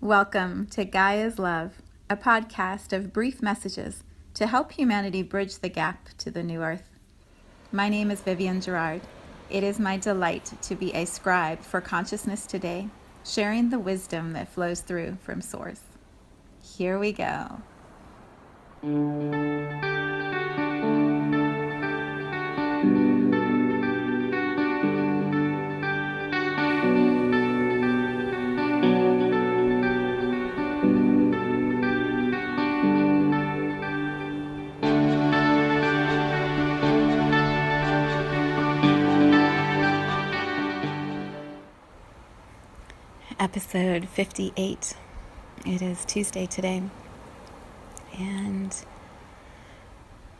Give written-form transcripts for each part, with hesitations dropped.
Welcome to Gaia's Love, a podcast of brief messages to help humanity bridge the gap to the new earth. My name is Vivienne Gerard. It is my delight to be a scribe for consciousness today, sharing the wisdom that flows through from Source. Here we go. Episode 58. It is Tuesday today, and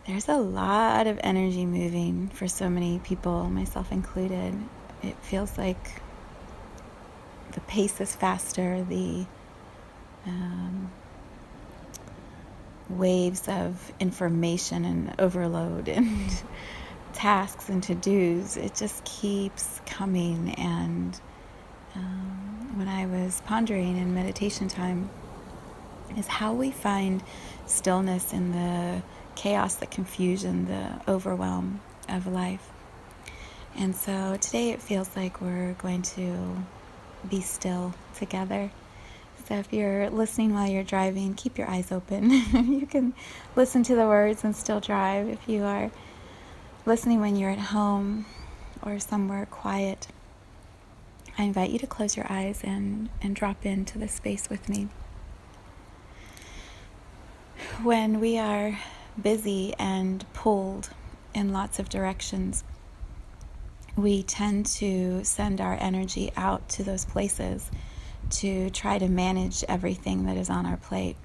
there's a lot of energy moving for so many people, myself included. It feels like the pace is faster, the waves of information and overload and tasks and to-dos, it just keeps coming. And when I was pondering in meditation time is how we find stillness in the chaos, the confusion, the overwhelm of life. And so today it feels like we're going to be still together. So if you're listening while you're driving, keep your eyes open. You can listen to the words and still drive. If you are listening when you're at home or somewhere quiet, I invite you to close your eyes and drop into the space with me. When we are busy and pulled in lots of directions, we tend to send our energy out to those places to try to manage everything that is on our plate.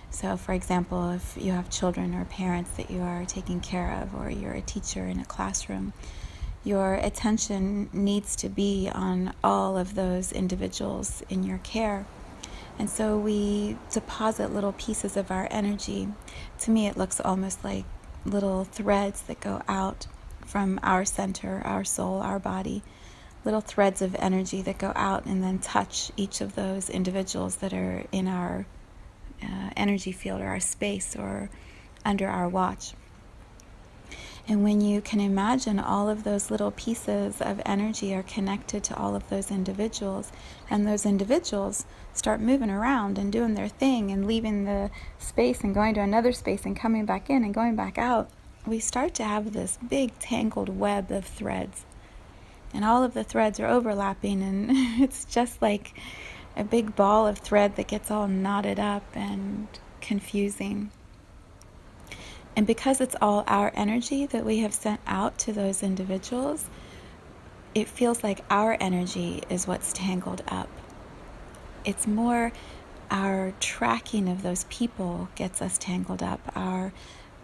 So, for example, if you have children or parents that you are taking care of, or you're a teacher in a classroom, your attention needs to be on all of those individuals in your care. And so we deposit little pieces of our energy. To me, it looks almost like little threads that go out from our center, our soul, our body, little threads of energy that go out and then touch each of those individuals that are in our energy field or our space or under our watch. And when you can imagine all of those little pieces of energy are connected to all of those individuals, and those individuals start moving around and doing their thing and leaving the space and going to another space and coming back in and going back out, we start to have this big tangled web of threads. And all of the threads are overlapping, and it's just like a big ball of thread that gets all knotted up and confusing. And because it's all our energy that we have sent out to those individuals, it feels like our energy is what's tangled up. It's more our tracking of those people gets us tangled up. Our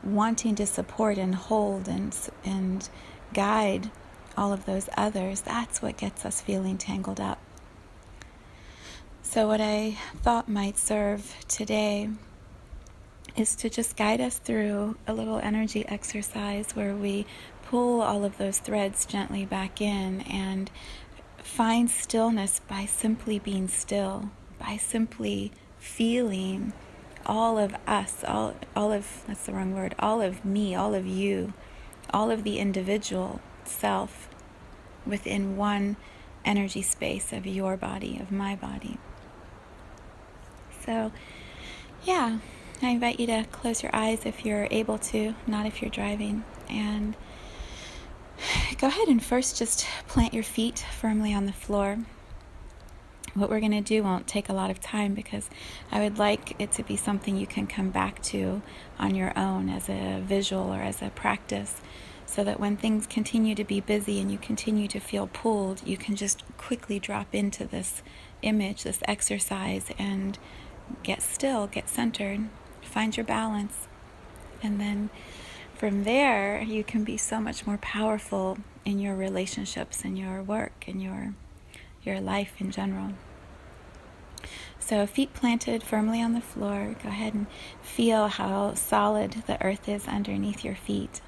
wanting to support and hold and guide all of those others, that's what gets us feeling tangled up. So what I thought might serve today is to just guide us through a little energy exercise where we pull all of those threads gently back in and find stillness by simply being still, by simply feeling all of us, all of, that's the wrong word, all of me, all of you, all of the individual self within one energy space of your body, of my body. So, yeah. I invite you to close your eyes if you're able to, not if you're driving. And go ahead and first just plant your feet firmly on the floor. What we're going to do won't take a lot of time because I would like it to be something you can come back to on your own as a visual or as a practice, so that when things continue to be busy and you continue to feel pulled, you can just quickly drop into this image, this exercise, and get still, get centered. Find your balance, and then from there you can be so much more powerful in your relationships and your work and your life in general. So feet planted firmly on the floor. Go ahead and feel how solid the earth is underneath your feet.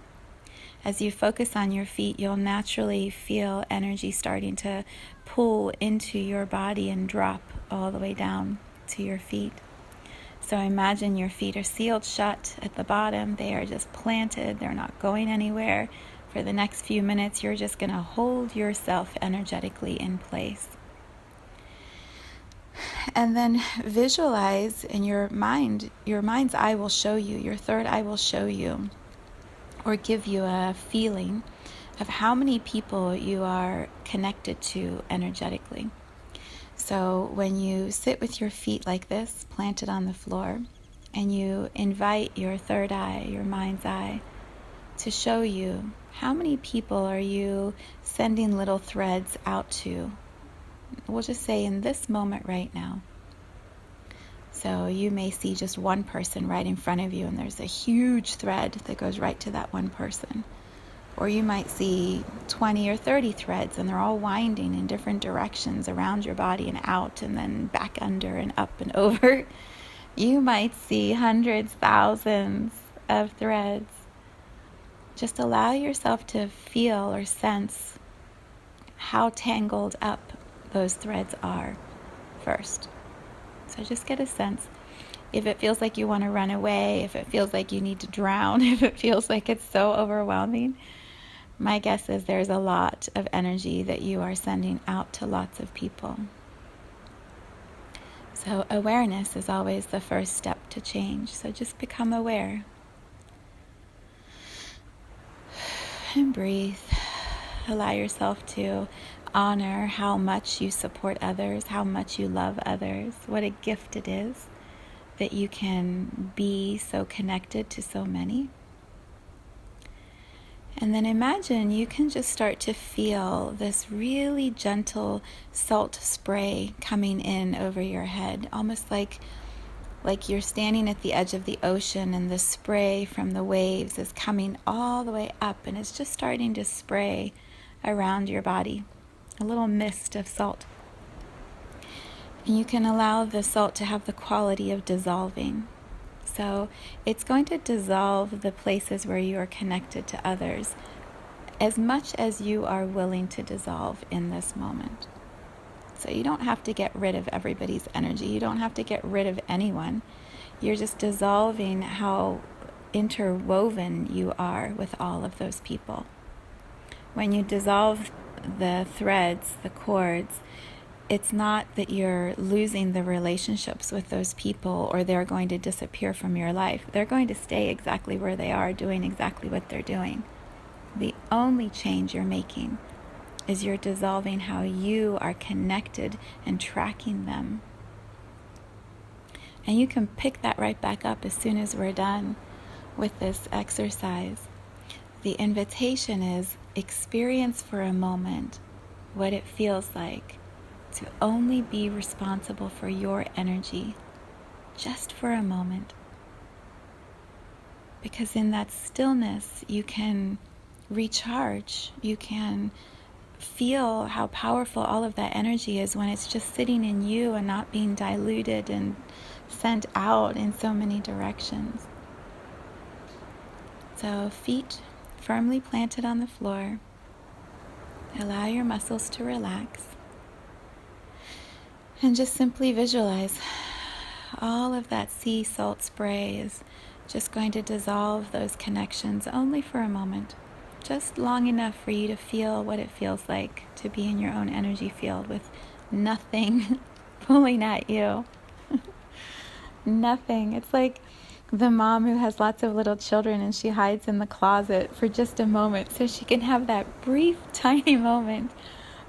As you focus on your feet, you'll naturally feel energy starting to pull into your body and drop all the way down. to your feet. So imagine your feet are sealed shut at the bottom. They are just planted. They're not going anywhere. For the next few minutes, you're just going to hold yourself energetically in place. And then visualize in your mind's eye will show you, your third eye will show you, or give you a feeling of how many people you are connected to energetically. So when you sit with your feet like this, planted on the floor, and you invite your third eye, your mind's eye, to show you how many people are you sending little threads out to. We'll just say in this moment right now. So you may see just one person right in front of you, and there's a huge thread that goes right to that one person. Or you might see 20 or 30 threads, and they're all winding in different directions around your body and out, and then back under and up and over. You might see hundreds, thousands of threads. Just allow yourself to feel or sense how tangled up those threads are first. So just get a sense. If it feels like you want to run away, if it feels like you need to drown, if it feels like it's so overwhelming, my guess is there's a lot of energy that you are sending out to lots of people. So awareness is always the first step to change. So just become aware. And breathe. Allow yourself to honor how much you support others, how much you love others, what a gift it is that you can be so connected to so many. And then imagine you can just start to feel this really gentle salt spray coming in over your head, almost like you're standing at the edge of the ocean and the spray from the waves is coming all the way up and it's just starting to spray around your body, a little mist of salt. And you can allow the salt to have the quality of dissolving. So it's going to dissolve the places where you are connected to others as much as you are willing to dissolve in this moment. So you don't have to get rid of everybody's energy. You don't have to get rid of anyone. You're just dissolving how interwoven you are with all of those people. When you dissolve the threads, the cords, it's not that you're losing the relationships with those people or they're going to disappear from your life. They're going to stay exactly where they are, doing exactly what they're doing. The only change you're making is you're dissolving how you are connected and tracking them. And you can pick that right back up as soon as we're done with this exercise. The invitation is experience for a moment what it feels like to only be responsible for your energy, just for a moment. Because in that stillness, you can recharge. You can feel how powerful all of that energy is when it's just sitting in you and not being diluted and sent out in so many directions. So feet firmly planted on the floor. Allow your muscles to relax. And just simply visualize all of that sea salt spray is just going to dissolve those connections only for a moment. Just long enough for you to feel what it feels like to be in your own energy field with nothing pulling at you. Nothing. It's like the mom who has lots of little children and she hides in the closet for just a moment so she can have that brief, tiny moment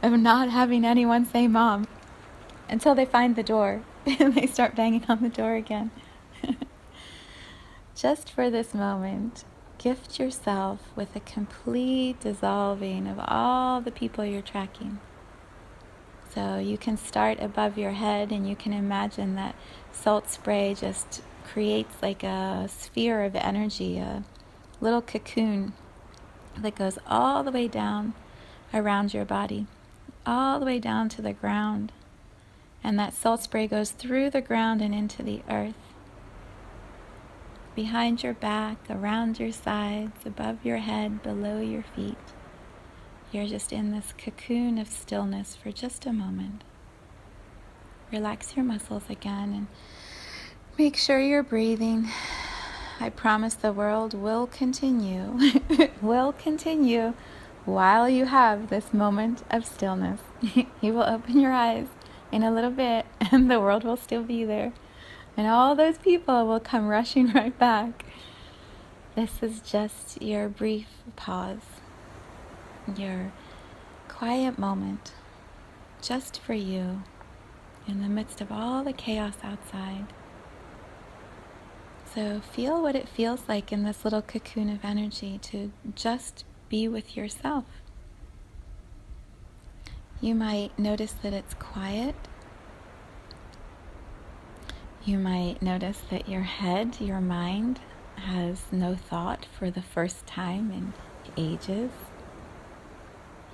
of not having anyone say mom until they find the door and they start banging on the door again. Just for this moment, gift yourself with a complete dissolving of all the people you're tracking. So you can start above your head and you can imagine that salt spray just creates like a sphere of energy, a little cocoon that goes all the way down around your body, all the way down to the ground. And that salt spray goes through the ground and into the earth. Behind your back, around your sides, above your head, below your feet. You're just in this cocoon of stillness for just a moment. Relax your muscles again and make sure you're breathing. I promise the world will continue, will continue while you have this moment of stillness. You will open your eyes in a little bit and the world will still be there. And all those people will come rushing right back. This is just your brief pause, your quiet moment, just for you, in the midst of all the chaos outside. So feel what it feels like in this little cocoon of energy to just be with yourself. You might notice that it's quiet. You might notice that your head, your mind, has no thought for the first time in ages.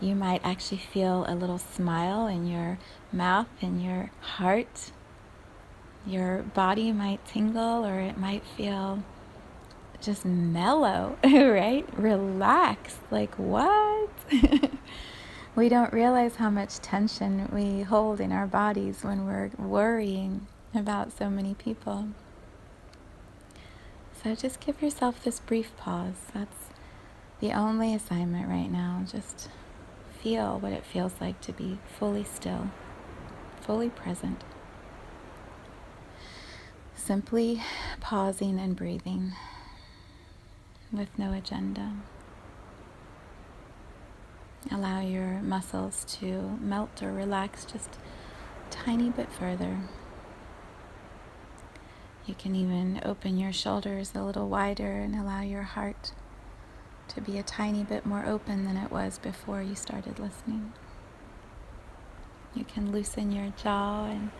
You might actually feel a little smile in your mouth and your heart. Your body might tingle, or it might feel just mellow, right? Relaxed, like what? We don't realize how much tension we hold in our bodies when we're worrying about so many people. So just give yourself this brief pause. That's the only assignment right now. Just feel what it feels like to be fully still, fully present. Simply pausing and breathing with no agenda. Allow your muscles to melt or relax just a tiny bit further. You can even open your shoulders a little wider and allow your heart to be a tiny bit more open than it was before you started listening. You can loosen your jaw and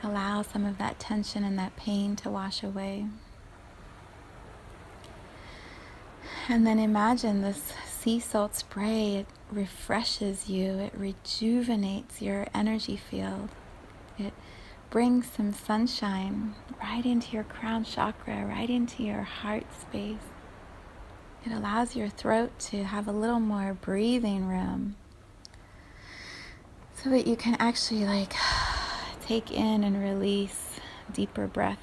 allow some of that tension and that pain to wash away. And then imagine this sea salt spray. It refreshes you. It rejuvenates your energy field. It brings some sunshine right into your crown chakra, right into your heart space. It allows your throat to have a little more breathing room so that you can actually take in and release deeper breaths.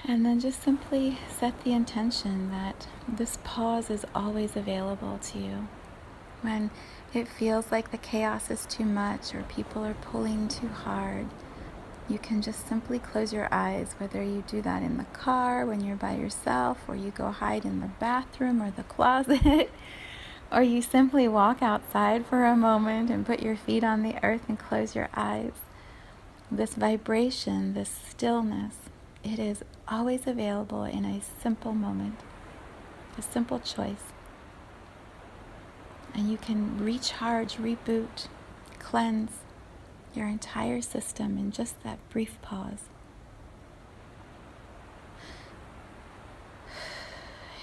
And then just simply set the intention that this pause is always available to you. When it feels like the chaos is too much or people are pulling too hard, you can just simply close your eyes, whether you do that in the car when you're by yourself, or you go hide in the bathroom or the closet, or you simply walk outside for a moment and put your feet on the earth and close your eyes. This vibration, this stillness, it is always available in a simple moment, a simple choice. And you can recharge, reboot, cleanse your entire system in just that brief pause.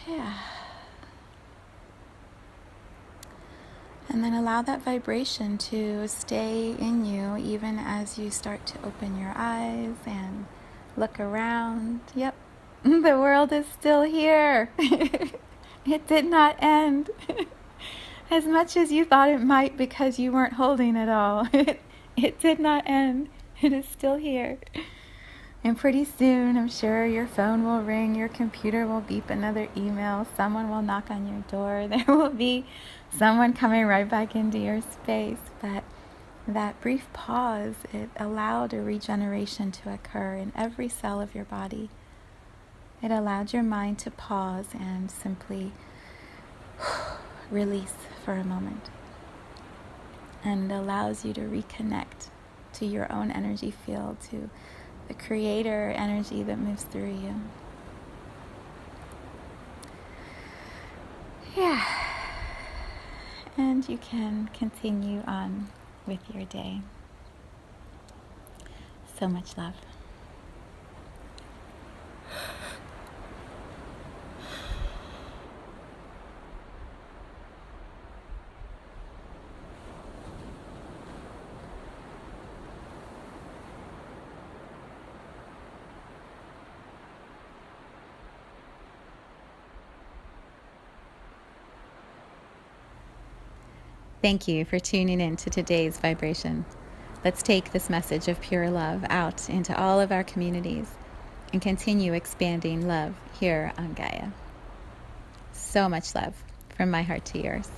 Yeah. And then allow that vibration to stay in you even as you start to open your eyes and look around. Yep, the world is still here. It did not end. As much as you thought it might because you weren't holding it all. It did not end. It is still here. And pretty soon, I'm sure your phone will ring, your computer will beep another email, someone will knock on your door, there will be someone coming right back into your space. But that brief pause, it allowed a regeneration to occur in every cell of your body. It allowed your mind to pause and simply release for a moment. And it allows you to reconnect to your own energy field, to the creator energy that moves through you. Yeah. And you can continue on with your day. So much love. Thank you for tuning in to today's vibration. Let's take this message of pure love out into all of our communities and continue expanding love here on Gaia. So much love from my heart to yours.